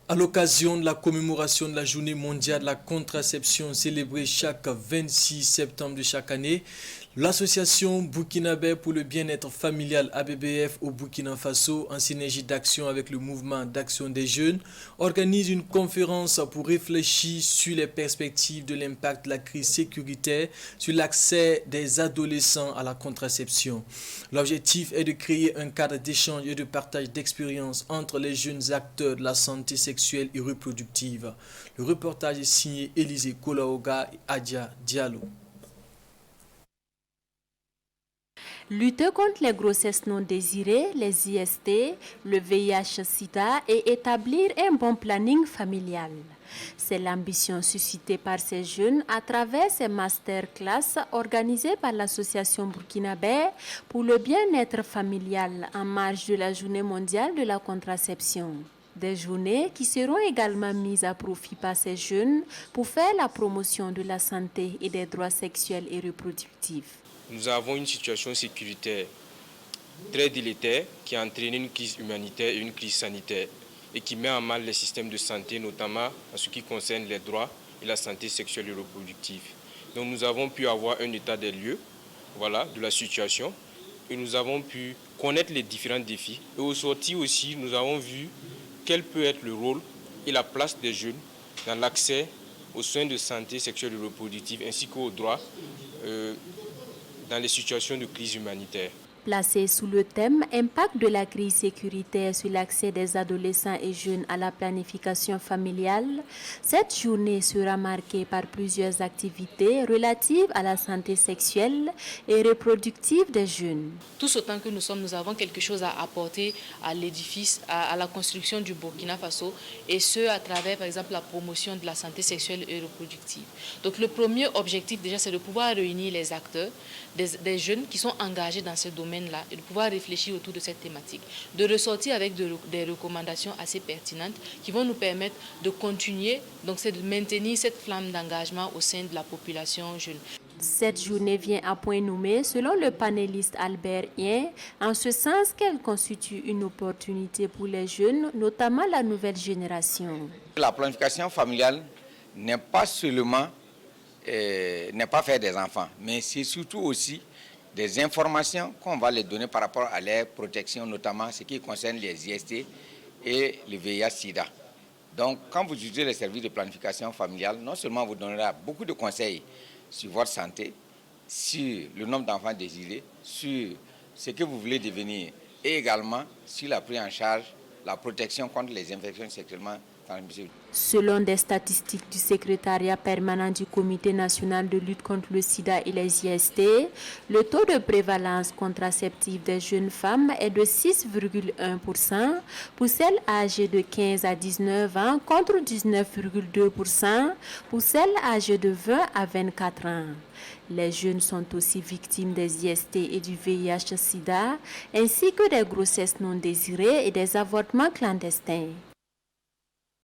À l'occasion de la commémoration de la Journée mondiale de la contraception célébrée chaque 26 septembre de chaque année, l'association burkinabé pour le bien-être familial ABBF au Burkina Faso, en synergie d'action avec le mouvement d'action des jeunes, organise une conférence pour réfléchir sur les perspectives de l'impact de la crise sécuritaire sur l'accès des adolescents à la contraception. L'objectif est de créer un cadre d'échange et de partage d'expériences entre les jeunes acteurs de la santé sexuelle et reproductive. Le reportage est signé Élisée Kolaoga et Adja Diallo. Lutter contre les grossesses non désirées, les IST, le VIH-Sida et établir un bon planning familial. C'est l'ambition suscitée par ces jeunes à travers ces masterclass organisés par l'association burkinabé pour le bien-être familial en marge de la Journée mondiale de la contraception. Des journées qui seront également mises à profit par ces jeunes pour faire la promotion de la santé et des droits sexuels et reproductifs. Nous avons une situation sécuritaire très délétère qui a entraîné une crise humanitaire et une crise sanitaire et qui met en mal les systèmes de santé, notamment en ce qui concerne les droits et la santé sexuelle et reproductive. Donc nous avons pu avoir un état des lieux de la situation et nous avons pu connaître les différents défis. Et au sortir aussi, nous avons vu quel peut être le rôle et la place des jeunes dans l'accès aux soins de santé sexuelle et reproductive ainsi qu'aux droits dans les situations de crise humanitaire. Placé sous le thème « Impact de la crise sécuritaire sur l'accès des adolescents et jeunes à la planification familiale », cette journée sera marquée par plusieurs activités relatives à la santé sexuelle et reproductive des jeunes. Tous autant que nous sommes, nous avons quelque chose à apporter à l'édifice, à la construction du Burkina Faso, et ce à travers par exemple la promotion de la santé sexuelle et reproductive. Donc le premier objectif déjà, c'est de pouvoir réunir les acteurs, des jeunes qui sont engagés dans ce domaine-là et de pouvoir réfléchir autour de cette thématique, de ressortir avec des recommandations assez pertinentes qui vont nous permettre de continuer, donc c'est de maintenir cette flamme d'engagement au sein de la population jeune. Cette journée vient à point nommé selon le panéliste Albert Hien, en ce sens qu'elle constitue une opportunité pour les jeunes, notamment la nouvelle génération. La planification familiale n'est pas seulement n'est pas faire des enfants, mais c'est surtout aussi des informations qu'on va les donner par rapport à leur protection, notamment ce qui concerne les IST et le VIH-Sida. Donc, quand vous utilisez les services de planification familiale, non seulement vous donnera beaucoup de conseils sur votre santé, sur le nombre d'enfants désirés, sur ce que vous voulez devenir, et également sur la prise en charge, la protection contre les infections sexuellement transmissibles. Selon des statistiques du secrétariat permanent du Comité national de lutte contre le sida et les IST, le taux de prévalence contraceptive des jeunes femmes est de 6,1% pour celles âgées de 15 à 19 ans contre 19,2% pour celles âgées de 20 à 24 ans. Les jeunes sont aussi victimes des IST et du VIH-Sida, ainsi que des grossesses non désirées et des avortements clandestins.